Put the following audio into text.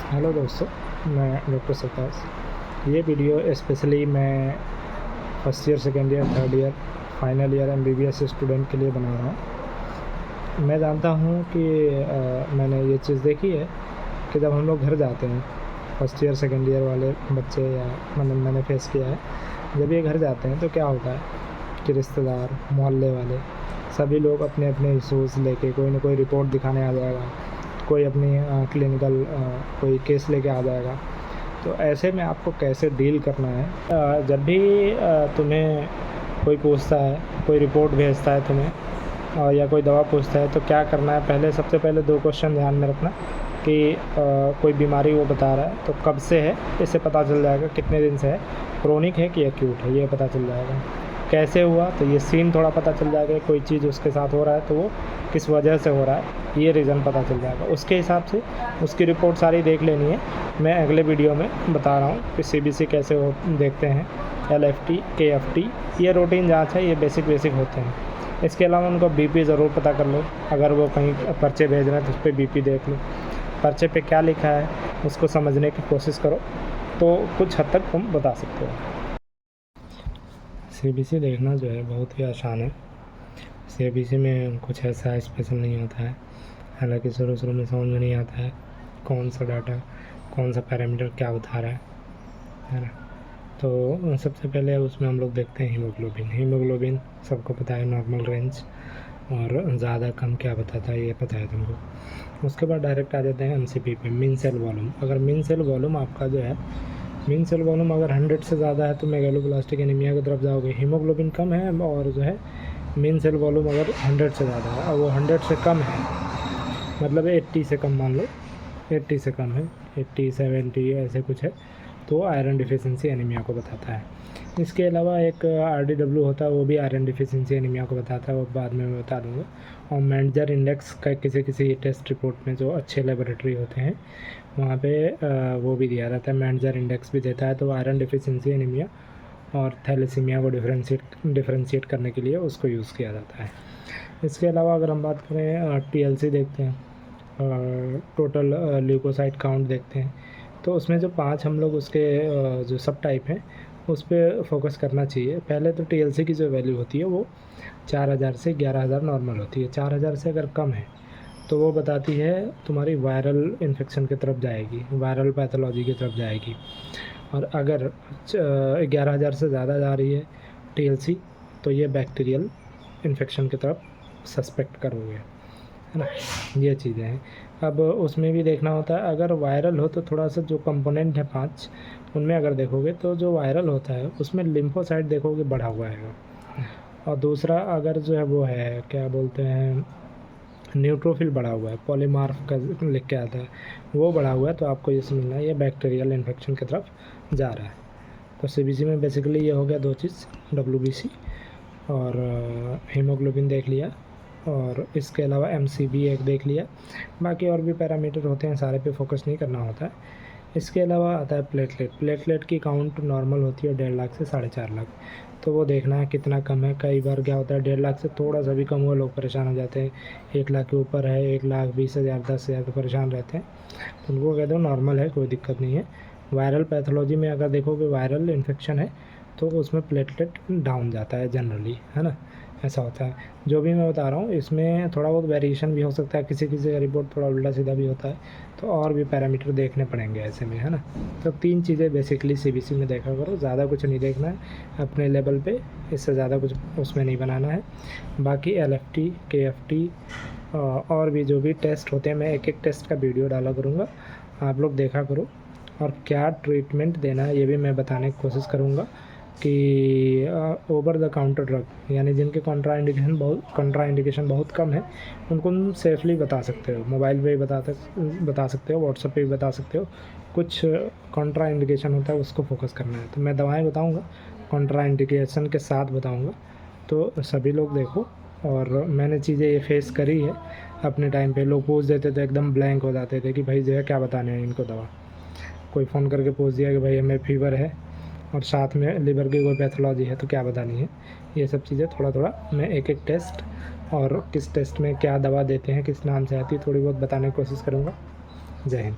Hello दोस्तों, मैं doctor सरताज। ये वीडियो स्पेशली मैं first year, second year, third year, final year MBBS student के लिए बना रहा हूँ। मैं जानता हूँ कि मैंने ये चीज़ देखी है कि जब हम लोग घर जाते हैं, फर्स्ट ईयर सेकेंड ईयर वाले बच्चे, या मैंने फेस किया है, जब ये घर जाते हैं तो क्या होता है कि रिश्तेदार, मोहल्ले वाले सभी लोग अपने अपने इशूज़ लेके कोई ना कोई रिपोर्ट दिखाने आ जाएगा, कोई अपनी क्लिनिकल कोई केस लेके आ जाएगा। तो ऐसे में आपको कैसे डील करना है? जब भी तुम्हें कोई पूछता है, कोई रिपोर्ट भेजता है तुम्हें, या कोई दवा पूछता है, तो क्या करना है? पहले सबसे पहले 2 क्वेश्चन ध्यान में रखना कि कोई बीमारी वो बता रहा है तो कब से है, इससे पता चल जाएगा। कितने दिन से है, क्रोनिक है कि एक्यूट है, ये पता चल जाएगा। कैसे हुआ, तो ये सीन थोड़ा पता चल जाएगा। कोई चीज़ उसके साथ हो रहा है तो वो किस वजह से हो रहा है, ये रीज़न पता चल जाएगा। उसके हिसाब से उसकी रिपोर्ट सारी देख लेनी है। मैं अगले वीडियो में बता रहा हूँ कि सीबीसी कैसे हो देखते हैं, एलएफटी, केएफटी, ये रूटीन जांच है, ये बेसिक होते हैं। इसके अलावा उनको बीपी ज़रूर पता कर लो। अगर वो कहीं पर्चे भेज रहे हैं तो उस पर बीपी देख लो। पर्चे पे क्या लिखा है उसको समझने की कोशिश करो, तो कुछ हद तक तुम बता सकते हो। सीबीसी देखना जो है बहुत ही आसान है। सीबीसी में कुछ ऐसा स्पेशल नहीं होता है। हालांकि शुरू में समझ में नहीं आता है कौन सा डाटा, कौन सा पैरामीटर क्या बता रहा है ना। तो सबसे पहले उसमें हम लोग देखते हैं हीमोग्लोबिन सबको पता है, नॉर्मल रेंज, और ज़्यादा कम क्या बताता है ये पता है तुमको। उसके बाद डायरेक्ट आ जाते हैं एमसीपी पे, मीन सेल वॉल्यूम। अगर मीन सेल वॉल्यूम आपका जो है, मीन सेल वॉल्यूम अगर 100 से ज़्यादा है तो मेगालोब्लास्टिक एनीमिया की तरफ जाओगे। हीमोग्लोबिन कम है और जो है मीन सेल वॉल्यूम अगर 100 से ज़्यादा है, और वो 100 से कम है, मतलब 80 से कम, मान लो 80 से कम है, 80 70 ऐसे कुछ है, तो आयरन डिफिशिएंसी एनीमिया को बताता है। इसके अलावा एक आरडीडब्ल्यू होता है, वो भी आयरन डिफिशिएंसी एनीमिया को बताता है, वो बाद में मैं बता दूंगा। और मेंजर इंडेक्स का किसी टेस्ट रिपोर्ट में जो अच्छे लेबोरेटरी होते हैं वहाँ पे वो भी दिया रहता है, मेंजर इंडेक्स भी देता है। तो आयरन डिफिशिएंसी एनीमिया और थैलेसीमिया को डिफरेंशिएट करने के लिए उसको यूज़ किया जाता है। इसके अलावा अगर हम बात करें, टीएलसी देखते हैं, टोटल ल्यूकोसाइट काउंट देखते हैं। तो उसमें जो 5 हम लोग उसके जो सब टाइप हैं उस पर फोकस करना चाहिए। पहले तो टीएलसी की जो वैल्यू होती है वो 4000 से 11000 नॉर्मल होती है। 4000 से अगर कम है तो वो बताती है तुम्हारी वायरल इन्फेक्शन की तरफ जाएगी, वायरल पैथोलॉजी की तरफ जाएगी। और अगर 11000 से ज़्यादा जा रही है टीएलसी तो ये बैक्टीरियल इन्फेक्शन की तरफ सस्पेक्ट करोगे, है ना। ये चीज़ें हैं। अब उसमें भी देखना होता है, अगर वायरल हो तो थोड़ा सा जो कंपोनेंट है 5, उनमें अगर देखोगे तो जो वायरल होता है उसमें लिम्फोसाइट देखोगे बढ़ा हुआ है। और दूसरा अगर जो है वो है, क्या बोलते हैं, न्यूट्रोफिल बढ़ा हुआ है, पॉलीमार्फ का लिख के आता है, वो बढ़ा हुआ है, तो आपको ये समझना है ये बैक्टीरियल इन्फेक्शन की तरफ जा रहा है। तो सीबीसी में बेसिकली ये हो गया 2 चीज़, डब्ल्यूबीसी और हीमोग्लोबिन देख लिया, और इसके अलावा एमसीबी एक देख लिया। बाकी और भी पैरामीटर होते हैं, सारे पे फोकस नहीं करना होता है। इसके अलावा आता है प्लेटलेट की काउंट नॉर्मल होती है 1.5 लाख से 4.5 लाख, तो वो देखना है कितना कम है। कई बार क्या होता है 1.5 लाख से थोड़ा सा भी कम हुआ लोग परेशान हो जाते हैं, 1 लाख के ऊपर है, 1,20,000 10,000 तो परेशान रहते हैं। तो उनको कह दो नॉर्मल है, कोई दिक्कत नहीं है। वायरल पैथोलॉजी में अगर देखोगे वायरल इन्फेक्शन है तो उसमें प्लेटलेट डाउन जाता है जनरली, है ना, ऐसा होता है। जो भी मैं बता रहा हूँ इसमें थोड़ा बहुत वेरिएशन भी हो सकता है, किसी का रिपोर्ट थोड़ा उल्टा सीधा भी होता है, तो और भी पैरामीटर देखने पड़ेंगे ऐसे में, है ना। तो 3 चीज़ें बेसिकली सीबीसी में देखा करो, ज़्यादा कुछ नहीं देखना है अपने लेवल पे, इससे ज़्यादा कुछ उसमें नहीं बनाना है। बाकी एलएफटी, केएफटी और भी जो भी टेस्ट होते हैं, मैं एक टेस्ट का वीडियो डाला करूँगा, आप लोग देखा करो। और क्या ट्रीटमेंट देना है ये भी मैं बताने की कोशिश करूँगा कि ओवर द काउंटर ड्रग, यानी जिनके कॉन्ट्राइंडिकेशन बहुत कम है उनको तुम सेफली बता सकते हो। मोबाइल पे भी बता सकते हो, व्हाट्सएप पे भी बता सकते हो। कुछ कॉन्ट्राइंडिकेशन होता है उसको फोकस करना है, तो मैं दवाएं बताऊंगा, कॉन्ट्राइंडिकेशन के साथ बताऊंगा, तो सभी लोग देखो। और मैंने चीज़ें ये फेस करी है अपने टाइम पे। लोग पूछ देते थे, एकदम ब्लैंक हो जाते थे कि भाई जो है क्या बताने हैं इनको दवा। कोई फ़ोन करके पूछ दिया कि भाई हमें फीवर है और साथ में लिवर की कोई पैथोलॉजी है तो क्या बतानी है। ये सब चीज़ें थोड़ा थोड़ा मैं एक टेस्ट और किस टेस्ट में क्या दवा देते हैं, किस नाम से आती है, थोड़ी बहुत बताने की कोशिश करूँगा। जय हिंद।